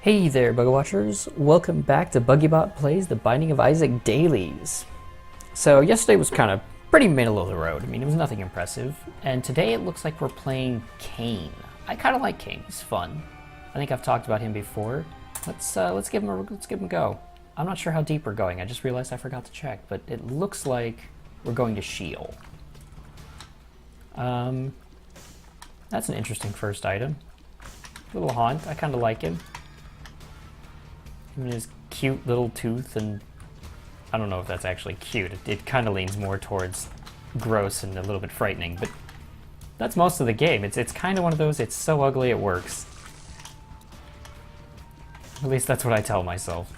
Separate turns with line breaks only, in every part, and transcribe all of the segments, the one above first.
Hey there, Bug Watchers. Welcome back to BuggyBot Plays The Binding of Isaac Dailies. So yesterday was kind of pretty middle of the road. I mean, it was nothing impressive. And today it looks like we're playing Cain. I kind of like Cain. He's fun. I think I've talked about him before. Let's give him a go. I'm not sure how deep we're going. I just realized I forgot to check, but it looks like we're going to Sheol. That's an interesting first item. Little haunt. I kind of like him. And his cute little tooth, and I don't know if that's actually cute. It kind of leans more towards gross and a little bit frightening, but that's most of the game. It's kind of one of those, it's so ugly it works. At least that's what I tell myself.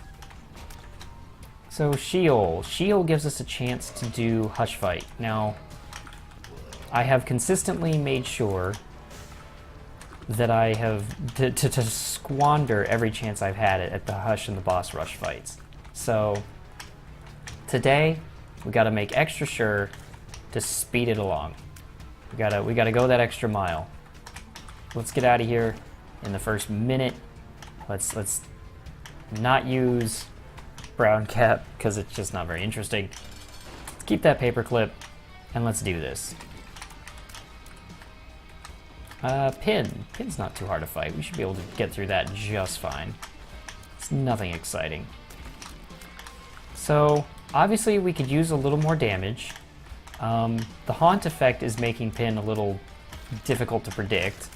So Sheol. Sheol gives us a chance to do Hush Fight. Now, I have consistently made sure that I have to squander every chance I've had at the Hush and the boss rush fights. So today we got to make extra sure to speed it along. We gotta go that extra mile. Let's get out of here in the first minute. Let's not use brown cap because it's just not very interesting. Let's keep that paperclip and let's do this. Pin's not too hard to fight. We should be able to get through that just fine. It's nothing exciting. So, obviously we could use a little more damage. The haunt effect is making Pin a little difficult to predict.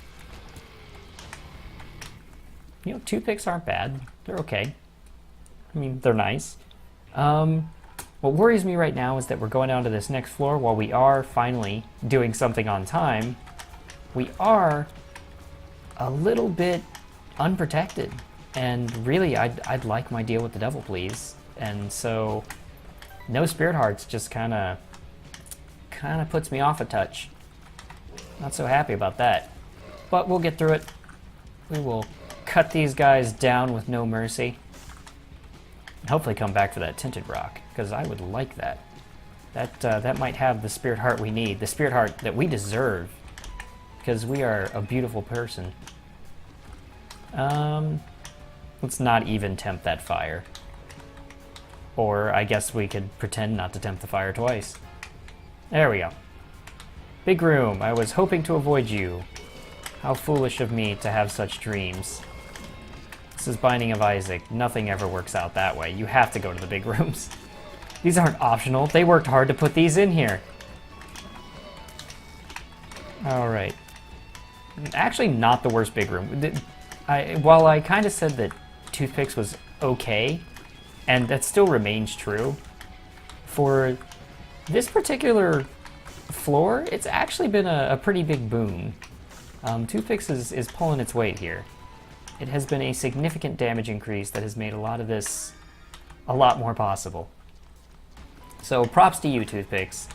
You know, toothpicks aren't bad. They're okay. I mean, they're nice. What worries me right now is that we're going down to this next floor while we are finally doing something on time. We are a little bit unprotected, and really I'd like my deal with the devil, please. And so no spirit hearts just kind of puts me off a touch. Not so happy about that, but we'll get through it. We will cut these guys down with no mercy, and hopefully come back for that tinted rock, because I would like that. That might have the spirit heart we need, the spirit heart that we deserve, because we are a beautiful person. Let's not even tempt that fire. Or I guess we could pretend not to tempt the fire twice. There we go. Big room. I was hoping to avoid you. How foolish of me to have such dreams. This is Binding of Isaac. Nothing ever works out that way. You have to go to the big rooms. These aren't optional. They worked hard to put these in here. Alright. Actually, not the worst big room. While I kind of said that toothpicks was okay, and that still remains true, for this particular floor, it's actually been a pretty big boon. Toothpicks is pulling its weight here. It has been a significant damage increase that has made a lot of this a lot more possible. So props to you, toothpicks.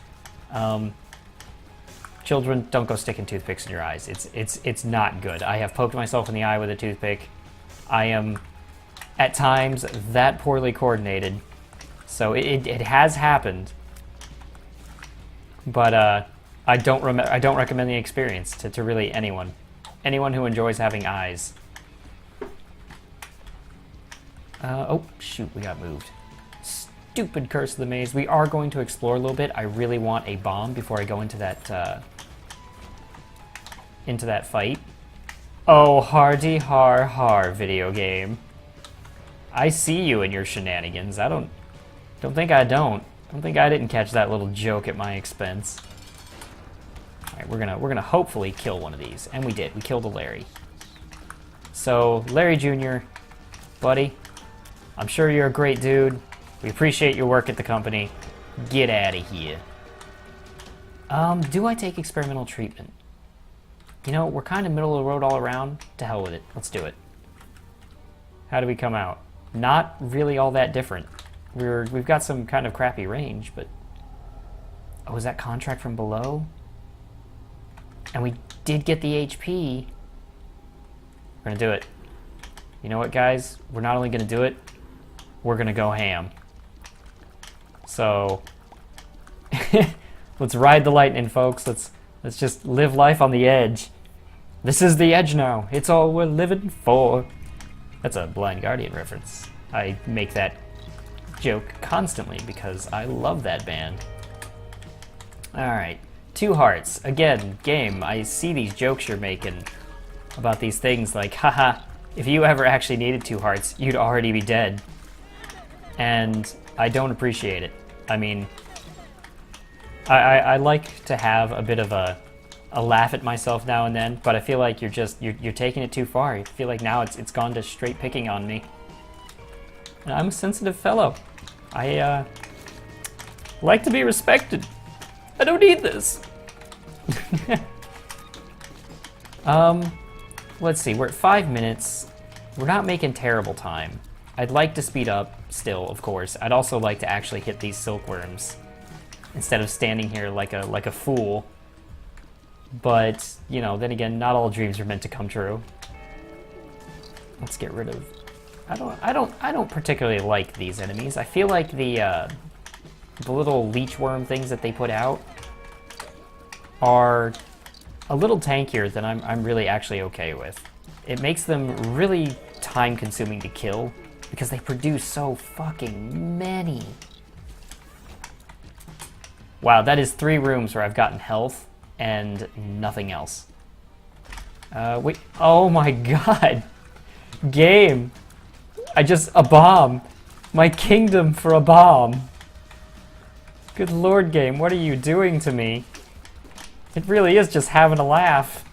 Children, don't go sticking toothpicks in your eyes. It's not good. I have poked myself in the eye with a toothpick. I am, at times, that poorly coordinated. So it has happened. But I don't recommend the experience to really anyone. Anyone who enjoys having eyes. Oh, shoot, we got moved. Stupid Curse of the Maze. We are going to explore a little bit. I really want a bomb before I go into that fight. Oh, hardy har, video game. I see you in your shenanigans. I don't think I didn't catch that little joke at my expense. Alright, we're gonna hopefully kill one of these. And we did. We killed a Larry. So, Larry Jr., buddy, I'm sure you're a great dude. We appreciate your work at the company. Get out of here. Do I take experimental treatment? You know, we're kind of middle of the road all around. To hell with it. Let's do it. How do we come out? Not really all that different. We've got some kind of crappy range, but... Oh, is that contract from below? And we did get the HP. We're gonna do it. You know what, guys? We're not only gonna do it, we're gonna go ham. So, let's ride the lightning, folks. Let's just live life on the edge. This is the edge now. It's all we're living for. That's a Blind Guardian reference. I make that joke constantly because I love that band. Alright, 2 hearts. Again, game, I see these jokes you're making about these things like, haha, if you ever actually needed 2 hearts, you'd already be dead. And I don't appreciate it. I mean, I like to have a bit of a laugh at myself now and then, but I feel like you're taking it too far. I feel like now it's gone to straight picking on me. And I'm a sensitive fellow. I like to be respected. I don't need this. Let's see, we're at 5 minutes. We're not making terrible time. I'd like to speed up still, of course. I'd also like to actually hit these silkworms instead of standing here like a fool. But, you know, then again, not all dreams are meant to come true. Let's get rid of... I don't particularly like these enemies. I feel like the little leech worm things that they put out are a little tankier than I'm really actually okay with. It makes them really time-consuming to kill because they produce so fucking many. Wow, that is 3 rooms where I've gotten health and nothing else. Wait, oh my god! Game! A bomb! My kingdom for a bomb! Good lord, game, what are you doing to me? It really is just having a laugh.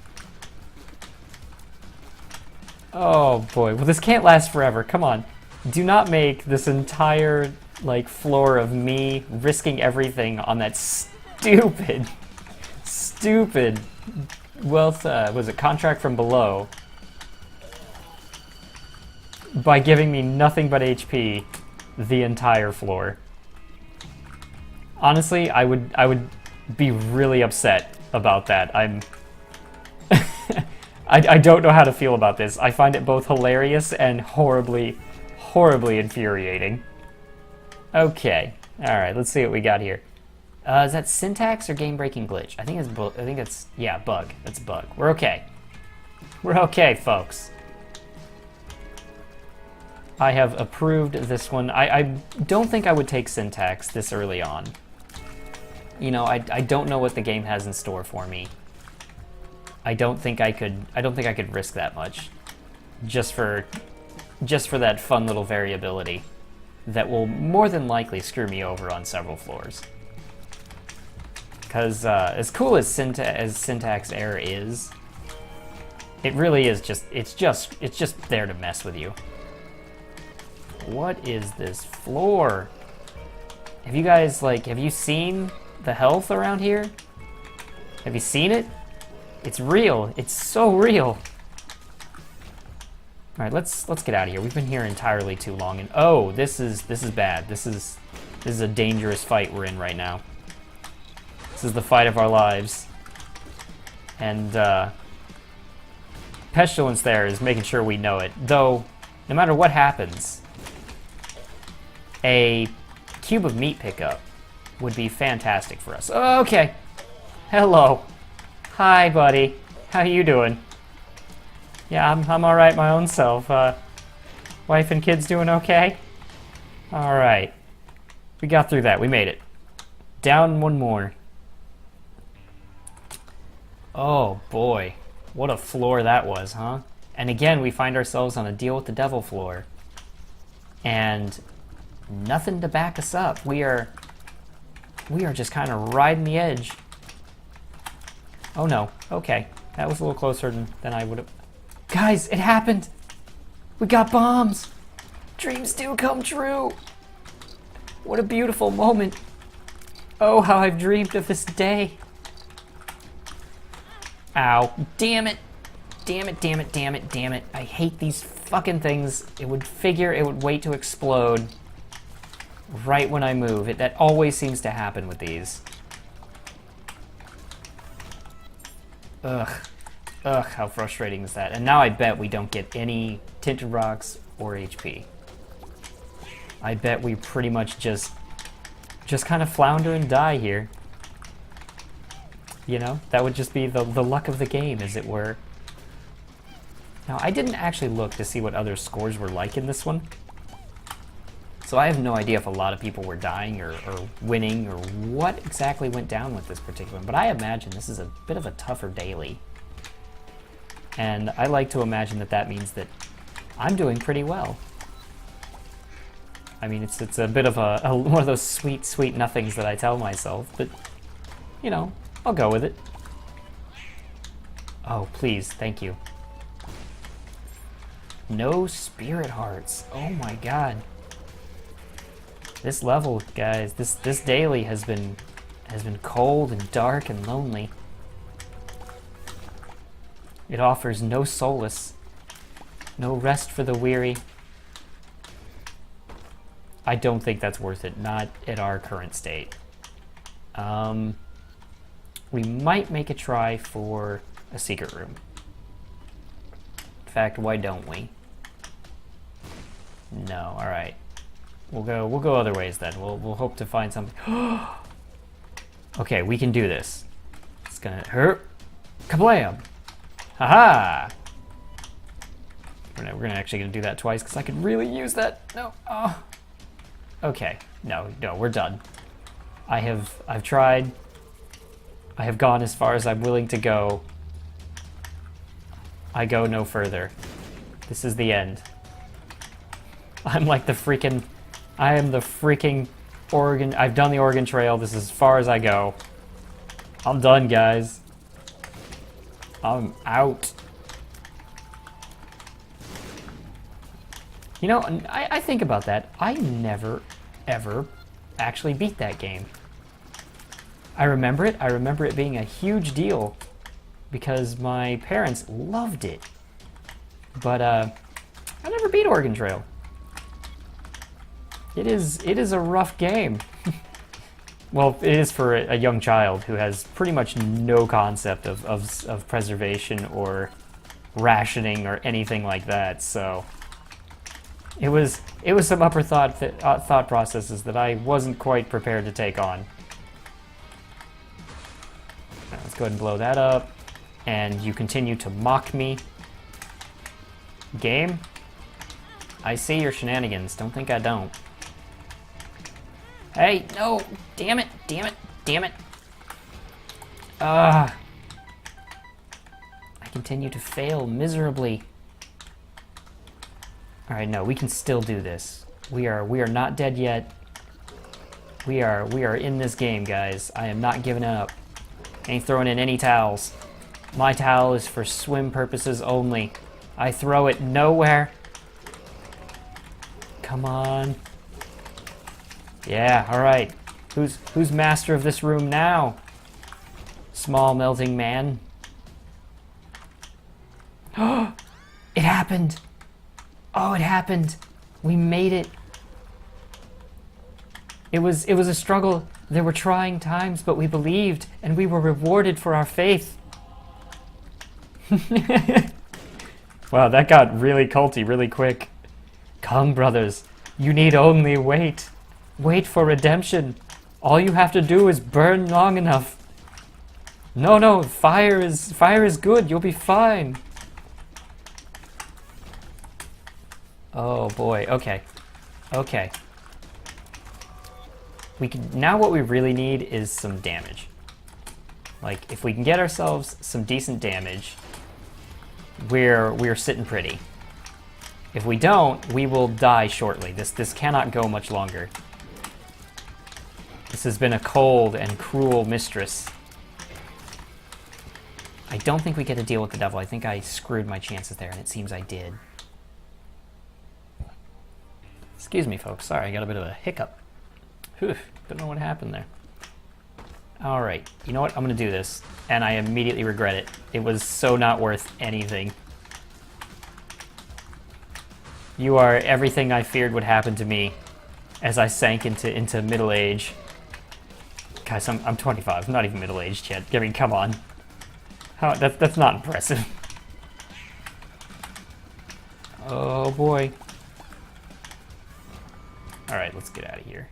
Oh boy, well this can't last forever, come on. Do not make this entire, like, floor of me risking everything on that stupid, wealth, was it contract from below, by giving me nothing but HP the entire floor. Honestly, I would be really upset about that. I don't know how to feel about this. I find it both hilarious and horribly infuriating. Okay, all right. Let's see what we got here. Is that syntax or game-breaking glitch? I think it's yeah, bug. That's a bug. We're okay. We're okay, folks. I have approved this one. I don't think I would take syntax this early on. You know, I don't know what the game has in store for me. I don't think I could risk that much, just for that fun little variability that will more than likely screw me over on several floors. Because as cool as syntax error is, it really is it's just there to mess with you. What is this floor? Have you guys, like, have you seen the health around here? Have you seen it? It's real. It's so real. All right, let's get out of here. We've been here entirely too long, and oh, this is bad. This is a dangerous fight we're in right now. This is the fight of our lives, and Pestilence there is making sure we know it. Though, no matter what happens, a cube of meat pickup would be fantastic for us. Okay. Hello. Hi, buddy. How you doing? Yeah, I'm all right my own self. Wife and kids doing okay? All right. We got through that. We made it. Down one more. Oh, boy. What a floor that was, huh? And again, we find ourselves on a deal with the devil floor. And nothing to back us up. We are just kind of riding the edge. Oh no, okay. That was a little closer than I would have. Guys, it happened! We got bombs! Dreams do come true! What a beautiful moment. Oh, how I've dreamed of this day. Ow. Damn it. Damn it, damn it, damn it, damn it. I hate these fucking things. It would wait to explode right when I move. That always seems to happen with these. Ugh. Ugh, how frustrating is that? And now I bet we don't get any tinted rocks or HP. I bet we pretty much just kind of flounder and die here. You know, that would just be the luck of the game, as it were. Now, I didn't actually look to see what other scores were like in this one. So I have no idea if a lot of people were dying or winning or what exactly went down with this particular one. But I imagine this is a bit of a tougher daily. And I like to imagine that that means that I'm doing pretty well. I mean, it's a bit of one of those sweet, sweet nothings that I tell myself, but, you know, I'll go with it. Oh, please, thank you. No spirit hearts. Oh my god. This level, guys, this daily has been cold and dark and lonely. It offers no solace, no rest for the weary. I don't think that's worth it, not at our current state. We might make a try for a secret room. In fact, why don't we? No, all right. We'll go other ways then. We'll hope to find something. Okay, we can do this. It's gonna hurt. Kablam! Haha! We're gonna actually gonna do that twice because I could really use that. No. Oh. Okay. No, we're done. I've tried. I have gone as far as I'm willing to go. I go no further. This is the end. I'm like the freaking... I am the freaking Oregon... I've done the Oregon Trail. This is as far as I go. I'm done, guys. I'm out. You know, I think about that. I never, ever actually beat that game. I remember it. I remember it being a huge deal because my parents loved it. But I never beat Oregon Trail. It is a rough game. Well, it is for a young child who has pretty much no concept of preservation or rationing or anything like that. So it was some upper thought processes that I wasn't quite prepared to take on. Right, let's go ahead and blow that up. And you continue to mock me. Game, I see your shenanigans. Don't think I don't. Hey, no! Damn it! Damn it! Damn it! I continue to fail miserably. Alright, no, we can still do this. We are not dead yet. We are in this game, guys. I am not giving up. Ain't throwing in any towels. My towel is for swim purposes only. I throw it nowhere. Come on. Yeah, alright. Who's master of this room now? Small melting man. Oh, it happened. Oh, it happened. We made it. It was a struggle. There were trying times, but we believed, and we were rewarded for our faith. Wow, that got really culty really quick. Come, brothers. You need only wait. Wait for redemption. All you have to do is burn long enough. No, fire is good. You'll be fine. Oh boy. Okay. Now what we really need is some damage. Like, if we can get ourselves some decent damage, we're sitting pretty. If we don't, we will die shortly. This cannot go much longer. This has been a cold and cruel mistress. I don't think we get to deal with the devil. I think I screwed my chances there, and it seems I did. Excuse me, folks. Sorry, I got a bit of a hiccup. Whew, don't know what happened there. Alright, you know what? I'm gonna do this, and I immediately regret it. It was so not worth anything. You are everything I feared would happen to me as I sank into middle age. Guys, I'm 25. I'm not even middle-aged yet. I mean, come on. That's not impressive. Oh boy. All right, let's get out of here.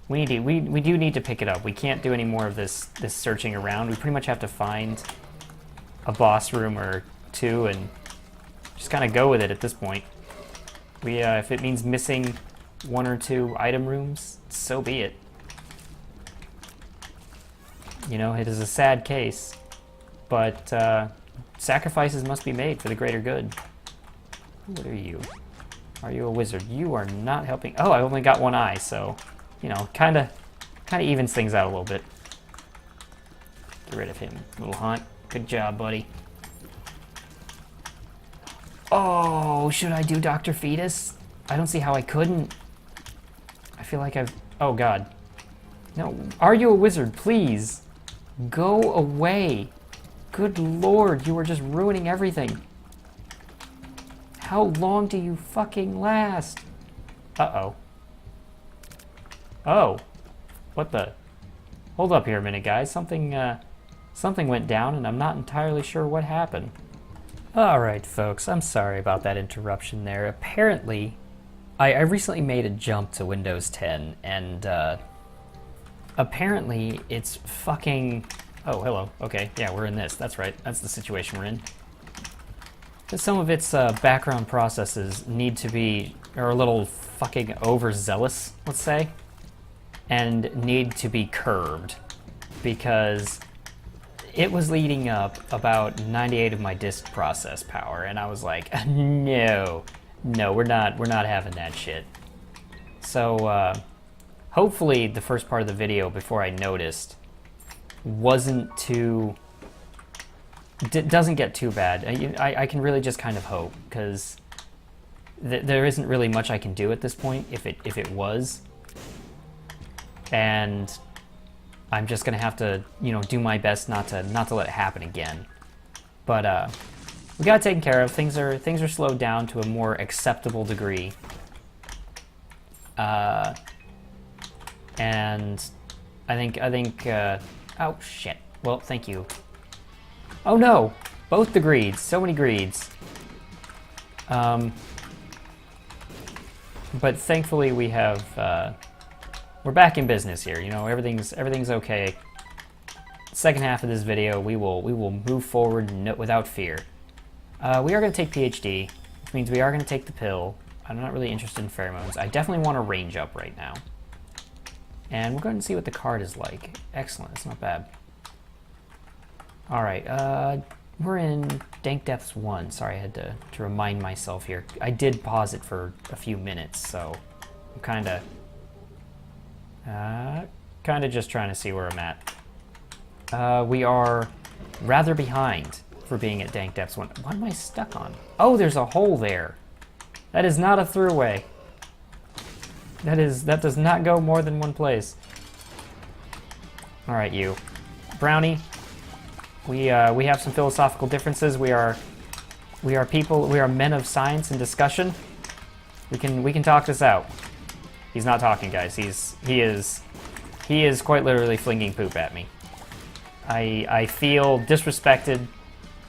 We do need to pick it up. We can't do any more of this searching around. We pretty much have to find a boss room or two and just kind of go with it at this point. If it means missing 1 or 2 item rooms, so be it. You know, it is a sad case, but sacrifices must be made for the greater good. What are you? Are you a wizard? You are not helping. Oh, I only got 1 eye, so, you know, kind of evens things out a little bit. Get rid of him, little hunt. Good job, buddy. Oh, should I do Dr. Fetus? I don't see how I couldn't. I feel like I've... Oh, God. No. Are you a wizard? Please. Go away. Good Lord, you are just ruining everything. How long do you fucking last? Uh-oh. Oh. What the... Hold up here a minute, guys. Something went down, and I'm not entirely sure what happened. Alright, folks. I'm sorry about that interruption there. Apparently, I recently made a jump to Windows 10, and, apparently it's fucking... Oh, hello. Okay, yeah, we're in this. That's right. That's the situation we're in. Some of its background processes need to be... are a little fucking overzealous, let's say, and need to be curbed, because it was leading up about 98 of my disk process power, and I was like, no, we're not having that shit. So, hopefully the first part of the video, before I noticed, wasn't too... doesn't get too bad. I can really just kind of hope, because there isn't really much I can do at this point if it was. And I'm just gonna have to, you know, do my best not to let it happen again. But we got it taken care of. Things are slowed down to a more acceptable degree. And I think oh shit. Well, thank you. Oh no! Both the greeds. So many greeds. But thankfully we have we're back in business here. You know, everything's okay. Second half of this video, we will move forward without fear. We are going to take PhD, which means we are going to take the pill. I'm not really interested in pheromones. I definitely want to range up right now. And we're going to see what the card is like. Excellent, it's not bad. Alright, we're in Dank Depths 1. Sorry, I had to remind myself here. I did pause it for a few minutes, so I'm kind of just trying to see where I'm at. We are rather behind for being at Dank Depths 1. What am I stuck on? Oh, there's a hole there. That is not a throughway. That does not go more than one place. All right, you. Brownie, we have some philosophical differences. We are people, we are men of science and discussion. We can talk this out. He's not talking, guys. He is quite literally flinging poop at me. I feel disrespected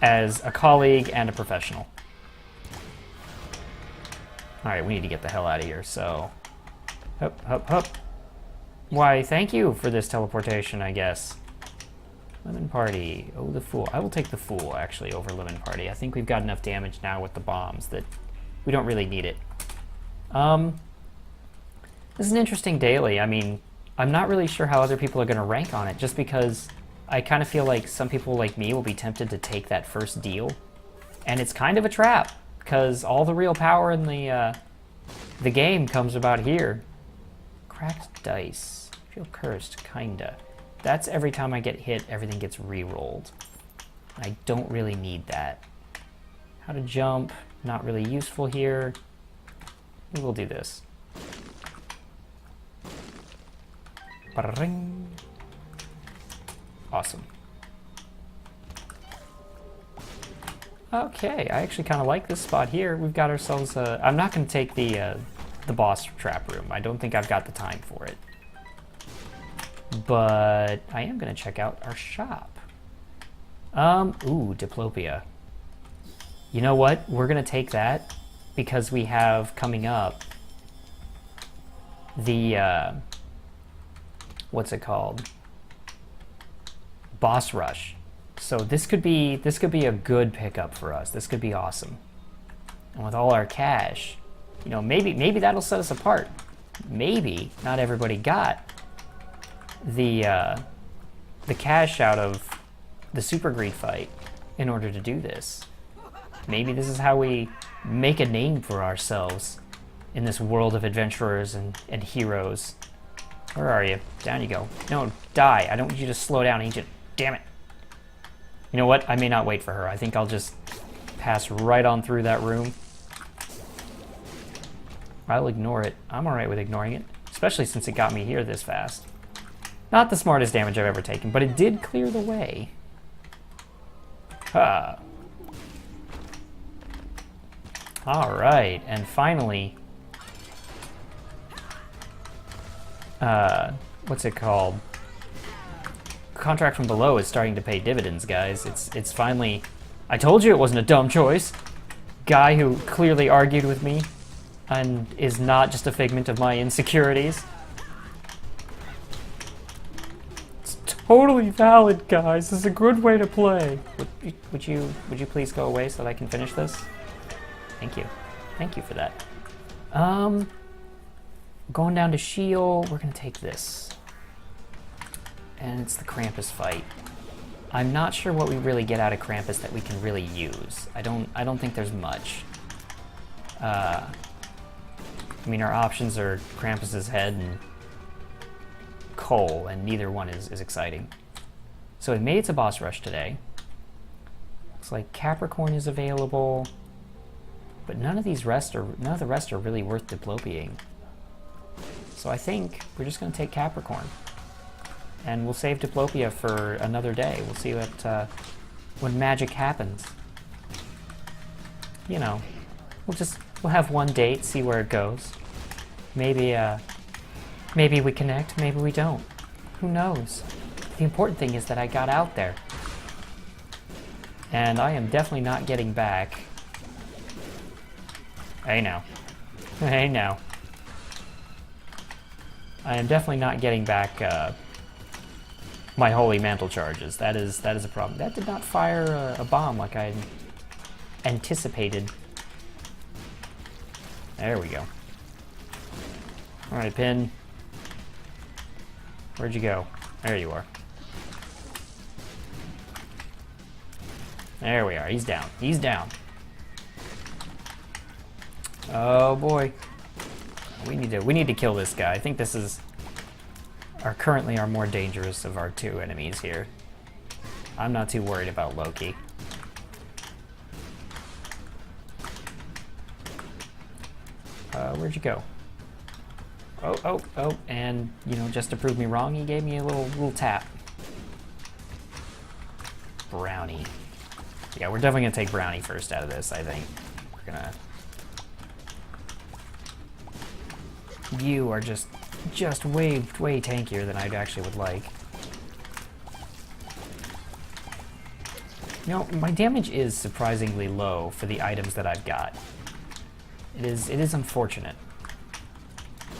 as a colleague and a professional. All right, we need to get the hell out of here, so... Hup, hup, hup. Why, thank you for this teleportation, I guess. Lemon Party. Oh, the Fool. I will take the Fool, actually, over Lemon Party. I think we've got enough damage now with the bombs that we don't really need it. This is an interesting daily. I mean, I'm not really sure how other people are going to rank on it, just because I kind of feel like some people like me will be tempted to take that first deal. And it's kind of a trap, because all the real power in the game comes about here. Cracked dice. Feel cursed, kinda. That's every time I get hit, everything gets re-rolled. I don't really need that. How to jump, not really useful here. We will do this. Ba-ring. Awesome. Okay, I actually kind of like this spot here. We've got ourselves a... I'm not going to take the boss trap room. I don't think I've got the time for it. But I am going to check out our shop. Ooh, Diplopia. You know what? We're going to take that because we have coming up the, what's it called? Boss Rush. So this could be a good pickup for us. This could be awesome. and with all our cash, you know, maybe that'll set us apart. Maybe not everybody got the cash out of the super greed fight in order to do this. Maybe this is how we make a name for ourselves in this world of adventurers and heroes. Where are you? Down you go. No, die. I don't want you to slow down, Agent. Damn it. You know what? I may not wait for her. I think I'll just pass right on through that room. I'll ignore it. I'm alright with ignoring it, especially since it got me here this fast. Not the smartest damage I've ever taken, but it did clear the way. Huh. Alright, and finally... what's it called? Contract from below is starting to pay dividends, guys. It's finally... I told you it wasn't a dumb choice. Guy who clearly argued with me and is not just a figment of my insecurities. It's totally valid, guys. This is a good way to play. Would you please go away so that I can finish this? Thank you. Thank you for that. Going down to Sheol, we're gonna take this. And it's the Krampus fight. I'm not sure what we really get out of Krampus that we can really use. I don't think there's much. I mean, our options are Krampus's head and coal, and neither one is exciting. So we made it to boss rush today. Looks like Capricorn is available, but none of the rest are really worth diplopiating. So I think we're just going to take Capricorn, and we'll save diplopia for another day. We'll see what when magic happens. You know, we'll have one date, see where it goes. Maybe we connect, maybe we don't. Who knows? The important thing is that I got out there, and I am definitely not getting back. Hey now, hey now. I am definitely not getting back my holy mantle charges. That is a problem. That did not fire a bomb like I anticipated. There we go. All right, Pin. Where'd you go? There you are. There we are. He's down. He's down. Oh boy. We need to kill this guy. I think this is currently our more dangerous of our two enemies here. I'm not too worried about Loki. Where'd you go? Oh, and, you know, just to prove me wrong, he gave me a little tap. Brownie. Yeah, we're definitely gonna take Brownie first out of this, I think. We're gonna... You are just way tankier than I actually would like. You know, my damage is surprisingly low for the items that I've got. It is unfortunate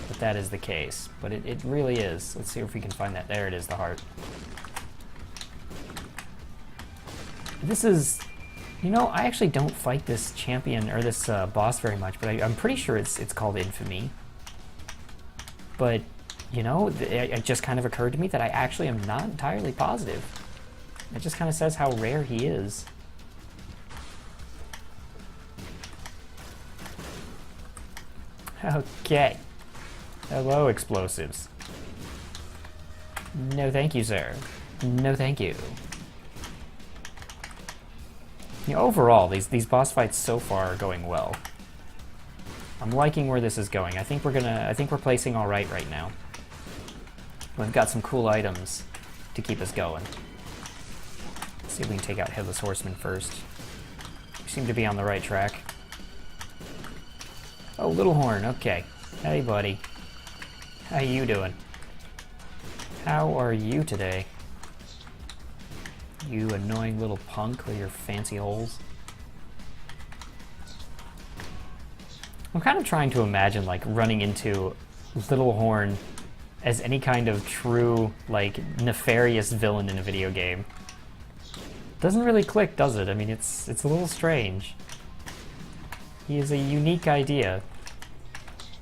that that is the case, but it really is. Let's see if we can find that. There it is, the heart. This is... You know, I actually don't fight this champion, or this boss very much, but I'm pretty sure it's called Infamy. But, you know, it just kind of occurred to me that I actually am not entirely positive. It just kind of says how rare he is. Okay. Hello, explosives. No thank you, sir. No thank you. You know, overall, these boss fights so far are going well. I'm liking where this is going. I think we're placing all right now. We've got some cool items to keep us going. Let's see if we can take out Headless Horseman first. We seem to be on the right track. Oh, Little Horn, okay. Hey, buddy. How you doing? How are you today? You annoying little punk with your fancy holes. I'm kind of trying to imagine, like, running into Little Horn as any kind of true, like, nefarious villain in a video game. Doesn't really click, does it? I mean, it's a little strange. He is a unique idea.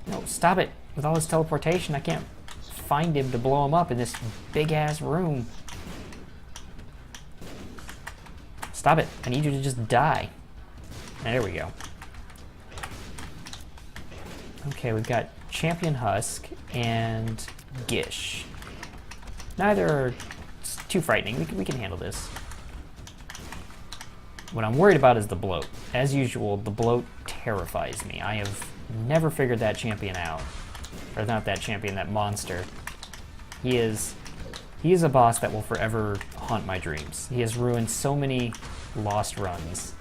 No, stop it. With all his teleportation, I can't find him to blow him up in this big-ass room. Stop it. I need you to just die. There we go. Okay, we've got Champion Husk and Gish. Neither are too frightening. We can handle this. What I'm worried about is the bloat. As usual, the bloat terrifies me. I have never figured that champion out. Or not that champion, that monster. He is a boss that will forever haunt my dreams. He has ruined so many lost runs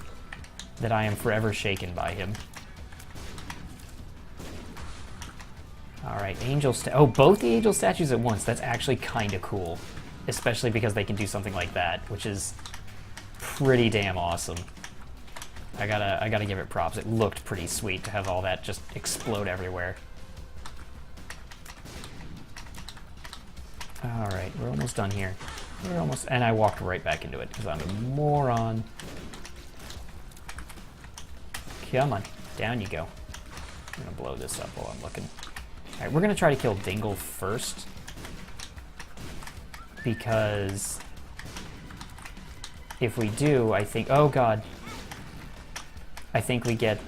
that I am forever shaken by him. Alright, oh, both the angel statues at once. That's actually kind of cool. Especially because they can do something like that, which is pretty damn awesome. I gotta give it props. It looked pretty sweet to have all that just explode everywhere. Alright, we're almost done here. We're almost, and I walked right back into it because I'm a moron. Come on, down you go. I'm gonna blow this up while I'm looking. Alright, we're gonna try to kill Dingle first. Because if we do, I think, oh god. I think we get,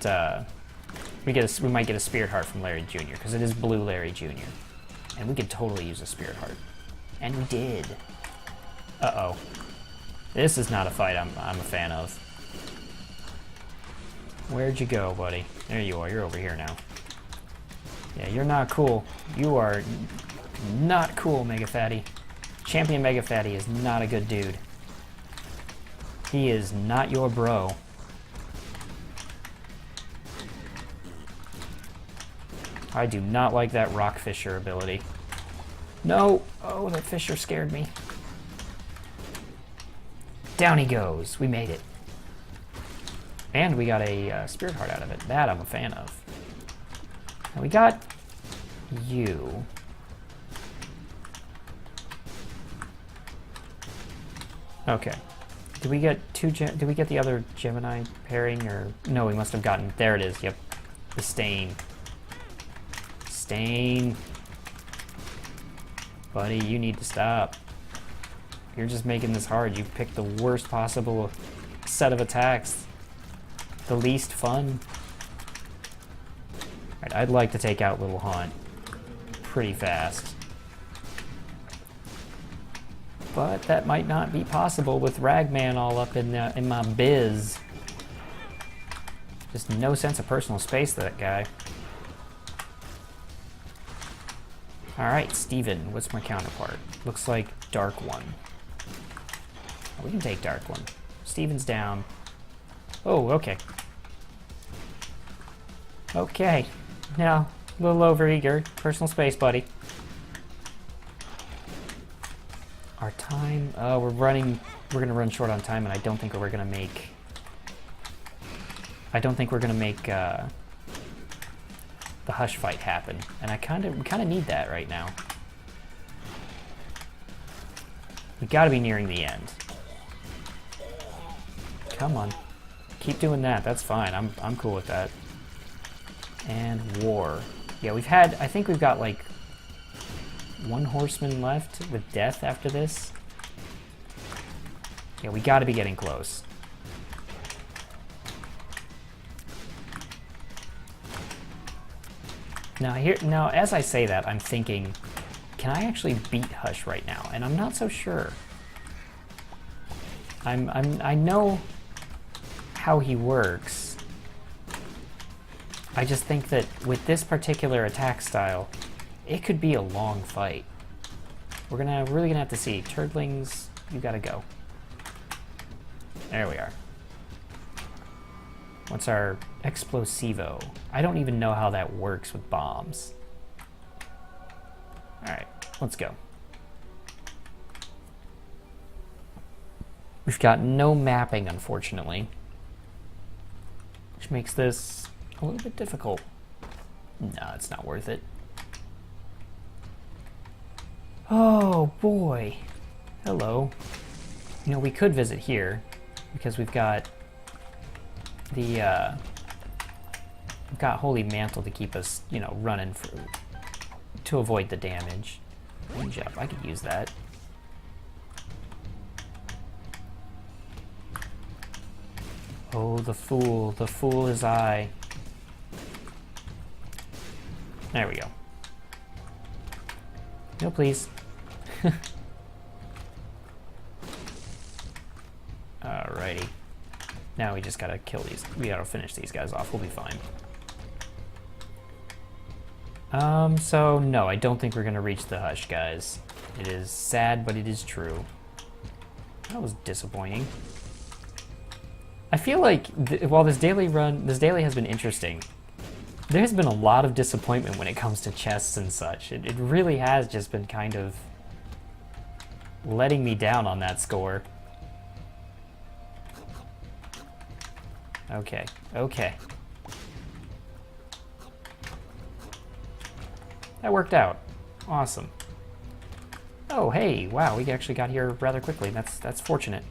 we might get a Spirit Heart from Larry Jr. because it is Blue Larry Jr. And we could totally use a Spirit Heart. And we did. Uh-oh. This is not a fight I'm a fan of. Where'd you go, buddy? There you are. You're over here now. Yeah, you're not cool. You are not cool, Mega Fatty. Champion Mega Fatty is not a good dude. He is not your bro. I do not like that Rock Fisher ability. No! Oh, that Fisher scared me. Down he goes. We made it. And we got a Spirit Heart out of it. That I'm a fan of. And we got you. Okay. Did we get did we get the other Gemini pairing, or no? We must have gotten. There it is. Yep. The Stain. Stain. Buddy, you need to stop. You're just making this hard. You picked the worst possible set of attacks. The least fun. Alright, I'd like to take out Little Haunt pretty fast. But that might not be possible with Ragman all up in my biz. Just no sense of personal space, that guy. Alright, Steven, what's my counterpart? Looks like Dark One. We can take Dark One. Steven's down. Oh, okay. Okay. Now, a little overeager. Personal space, buddy. Our time, we're gonna run short on time, and I don't think we're gonna make the Hush fight happen, and we kinda need that right now. We gotta be nearing the end. Come on, keep doing that. That's fine. I'm cool with that. And War. Yeah, I think we've got like one horseman left with Death after this. Yeah, we gotta be getting close. Now, as I say that, I'm thinking, can I actually beat Hush right now? And I'm not so sure. I know how he works. I just think that with this particular attack style, it could be a long fight. We're really gonna have to see. Turdlings, you gotta go. There we are. What's our Explosivo? I don't even know how that works with bombs. Alright, let's go. We've got no mapping, unfortunately, which makes this a little bit difficult. No, it's not worth it. Oh boy. Hello. You know, we could visit here because we've got the We've got Holy Mantle to keep us, you know, running to avoid the damage. Range up, I could use that. Oh, the fool is I. There we go. No, please. Alrighty. Now we just gotta kill these. We gotta finish these guys off. We'll be fine. So no, I don't think we're gonna reach the hush, guys. It is sad, but it is true. That was disappointing. I feel like while this daily has been interesting, there's been a lot of disappointment when it comes to chests and such. It really has just been kind of letting me down on that score. Okay, okay. That worked out. Awesome. Oh, hey, wow, we actually got here rather quickly. That's fortunate.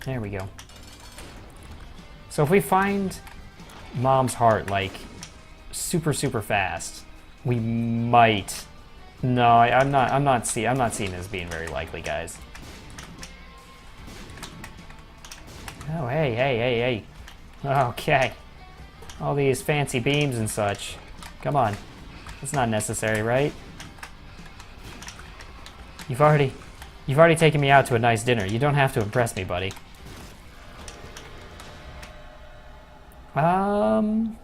There we go. So if we find Mom's heart, like, super fast, we might... No, I'm not seeing this being very likely, guys. Oh, hey. Okay. All these fancy beams and such. Come on. That's not necessary, right? You've already taken me out to a nice dinner. You don't have to impress me, buddy. I'm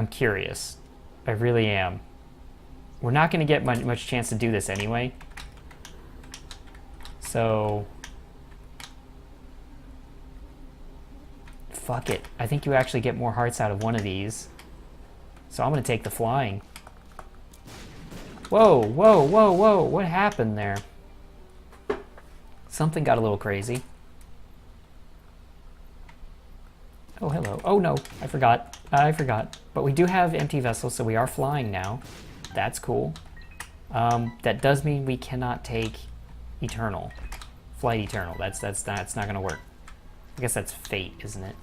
curious. I really am. We're not going to get much chance to do this anyway. So... fuck it. I think you actually get more hearts out of one of these. So I'm going to take the flying. Whoa. What happened there? Something got a little crazy. Oh, hello. Oh, no. I forgot. But we do have empty vessels, so we are flying now. That's cool. That does mean we cannot take Eternal. Flight Eternal. That's not going to work. I guess that's fate, isn't it?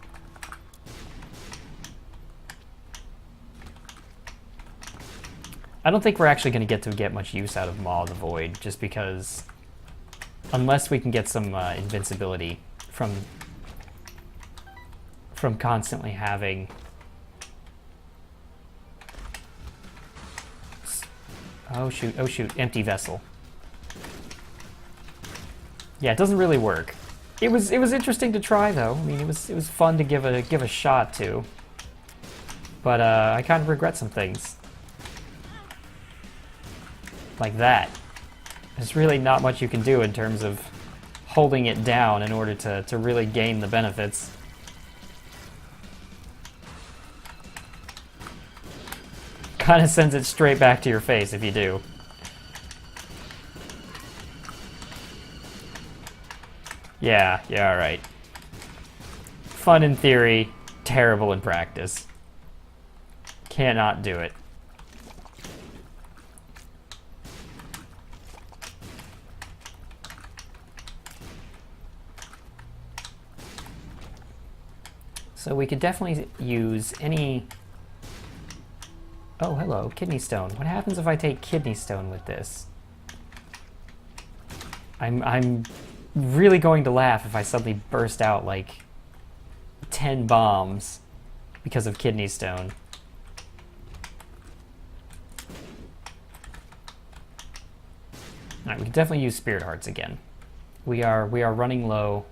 I don't think we're actually going to get much use out of Maw of the Void, just because unless we can get some invincibility from constantly having... Oh shoot, empty vessel. Yeah, it doesn't really work. It was interesting to try though. I mean, it was fun to give a shot to. But I kind of regret some things. Like that. There's really not much you can do in terms of holding it down in order to really gain the benefits. Kind of sends it straight back to your face if you do. Yeah, alright. Fun in theory, terrible in practice. Cannot do it. So we could definitely use any... Oh, hello, Kidney Stone. What happens if I take Kidney Stone with this? I'm really going to laugh if I suddenly burst out like 10 bombs because of Kidney Stone. Alright, we can definitely use Spirit Hearts again. We are running low.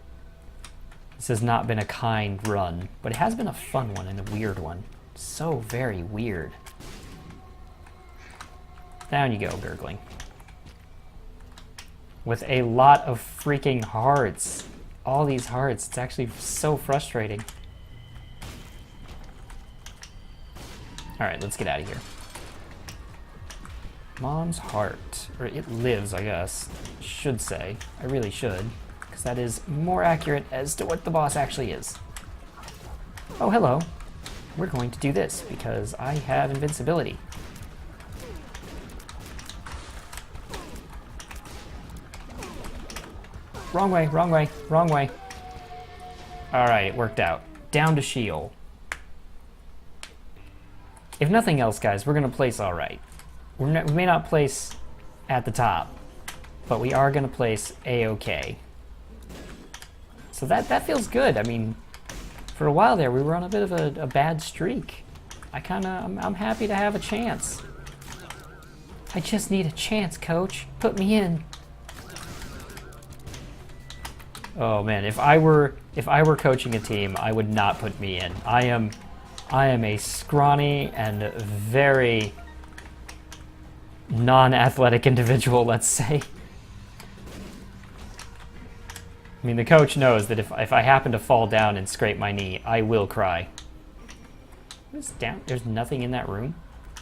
This has not been a kind run, but it has been a fun one and a weird one. So very weird. Down you go, Gurgling. With a lot of freaking hearts. All these hearts. It's actually so frustrating. Alright, let's get out of here. Mom's heart. Or it lives, I guess. Should say. I really should. Because that is more accurate as to what the boss actually is. Oh, hello. We're going to do this because I have invincibility. Wrong way, wrong way, wrong way. Alright, it worked out. Down to Sheol. If nothing else, guys, we're going to place alright. We may not place at the top, but we are going to place A-OK. So that feels good. I mean, for a while there, we were on a bit of a bad streak. I'm happy to have a chance. I just need a chance, coach. Put me in. Oh man, if I were coaching a team, I would not put me in. I am a scrawny and very non-athletic individual, let's say. I mean, the coach knows that if I happen to fall down and scrape my knee, I will cry. What's down? There's nothing in that room?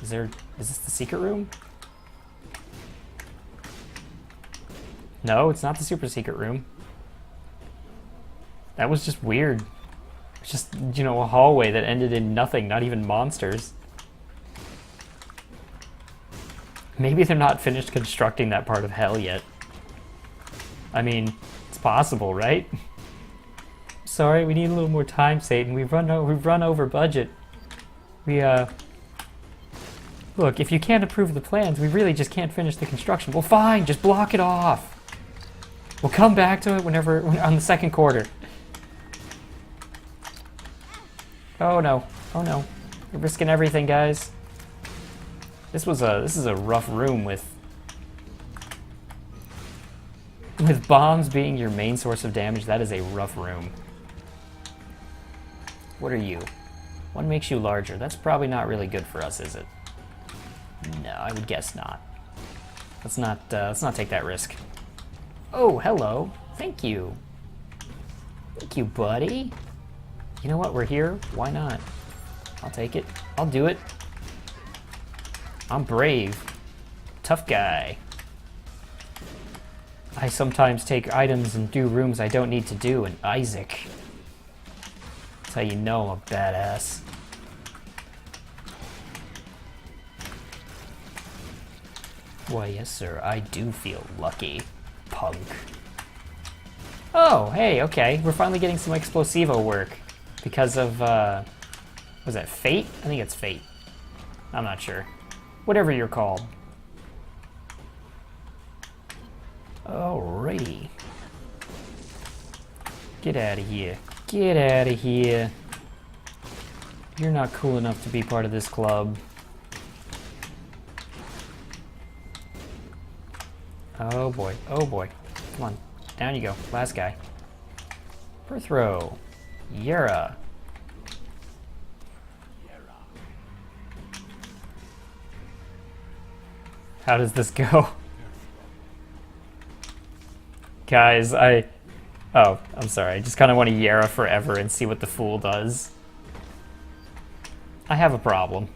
Is this the secret room? No, it's not the super secret room. That was just weird. It's just, you know, a hallway that ended in nothing, not even monsters. Maybe they're not finished constructing that part of hell yet. I mean, it's possible, right? Sorry, we need a little more time, Satan. We've run over budget. Look, if you can't approve the plans, we really just can't finish the construction. Well, fine, just block it off. We'll come back to it on the second quarter. Oh no, oh no. We're risking everything, guys. This is a rough room with bombs being your main source of damage. That is a rough room. What are you? What makes you larger? That's probably not really good for us, is it? No, I would guess not. Let's not take that risk. Oh, hello. Thank you. Thank you, buddy. You know what? We're here. Why not? I'll take it. I'll do it. I'm brave. Tough guy. I sometimes take items and do rooms I don't need to do, and Isaac. That's how you know I'm a badass. Why, yes, sir. I do feel lucky. Punk. Oh, hey, okay. We're finally getting some Explosivo work. Because of, was that Fate? I think it's Fate. I'm not sure. Whatever you're called. Alrighty. Get out of here. Get out of here. You're not cool enough to be part of this club. Oh boy. Oh boy. Come on. Down you go. Last guy. Birth row. Yera. How does this go? Guys, oh, I'm sorry. I just kind of want to Yera forever and see what the fool does. I have a problem.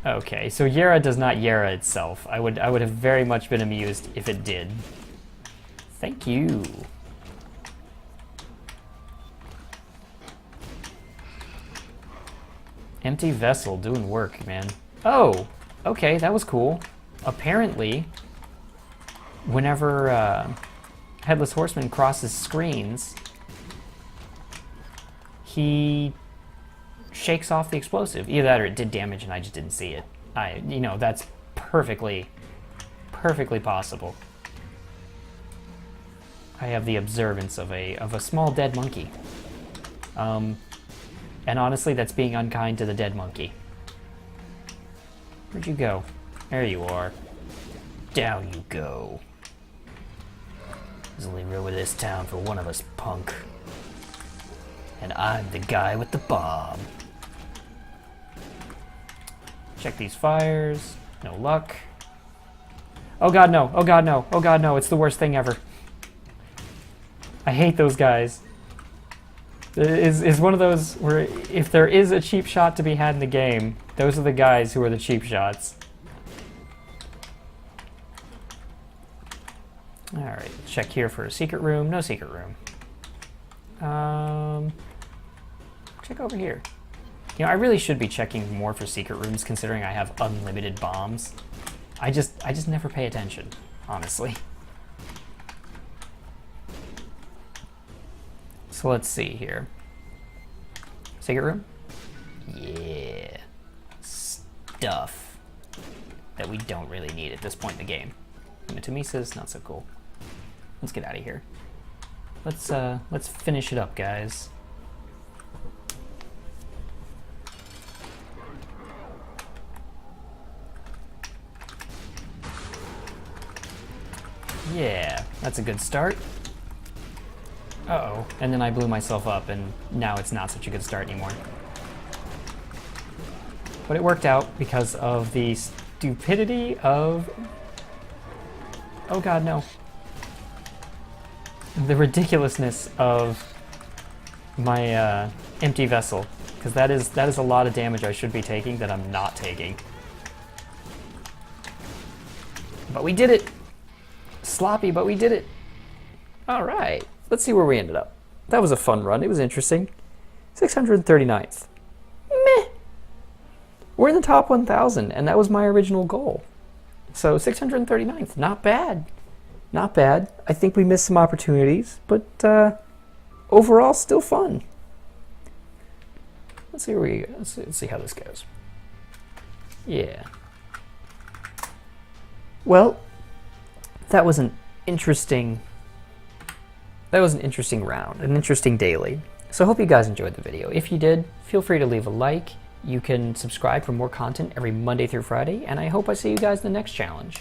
Okay, so Yera does not Yera itself. I would have very much been amused if it did. Thank you. Empty vessel doing work, man. Oh, okay, that was cool. Apparently, whenever Headless Horseman crosses screens, he shakes off the explosive. Either that or it did damage and I just didn't see it. You know, that's perfectly possible. I have the observance of a small dead monkey. And honestly, that's being unkind to the dead monkey. Where'd you go? There you are. Down you go. There's only room in this town for one of us, punk. And I'm the guy with the bomb. Check these fires. No luck. Oh god, no. Oh god, no. Oh god, no. It's the worst thing ever. I hate those guys. Is one of those where if there is a cheap shot to be had in the game, those are the guys who are the cheap shots. Alright, check here for a secret room. No secret room. Check over here. You know, I really should be checking more for secret rooms considering I have unlimited bombs. I just never pay attention, honestly. So let's see here. Secret room? Yeah. Stuff that we don't really need at this point in the game. Optimism, not so cool. Let's get out of here. Let's finish it up, guys. Yeah, that's a good start. Uh-oh, and then I blew myself up, and now it's not such a good start anymore. But it worked out because of the stupidity of... Oh god, no. The ridiculousness of my empty vessel, because that is a lot of damage I should be taking that I'm not taking. But we did it! Sloppy, but we did it. All right, let's see where we ended up. That was a fun run. It was interesting. 639th. Meh. We're in the top 1,000, and that was my original goal. So 639th, not bad. Not bad. I think we missed some opportunities, but overall, still fun. Let's see where we go. Let's see how this goes. Yeah. Well, that was an interesting round, an interesting daily. So I hope you guys enjoyed the video. If you did, feel free to leave a like. You can subscribe for more content every Monday through Friday, and I hope I see you guys in the next challenge.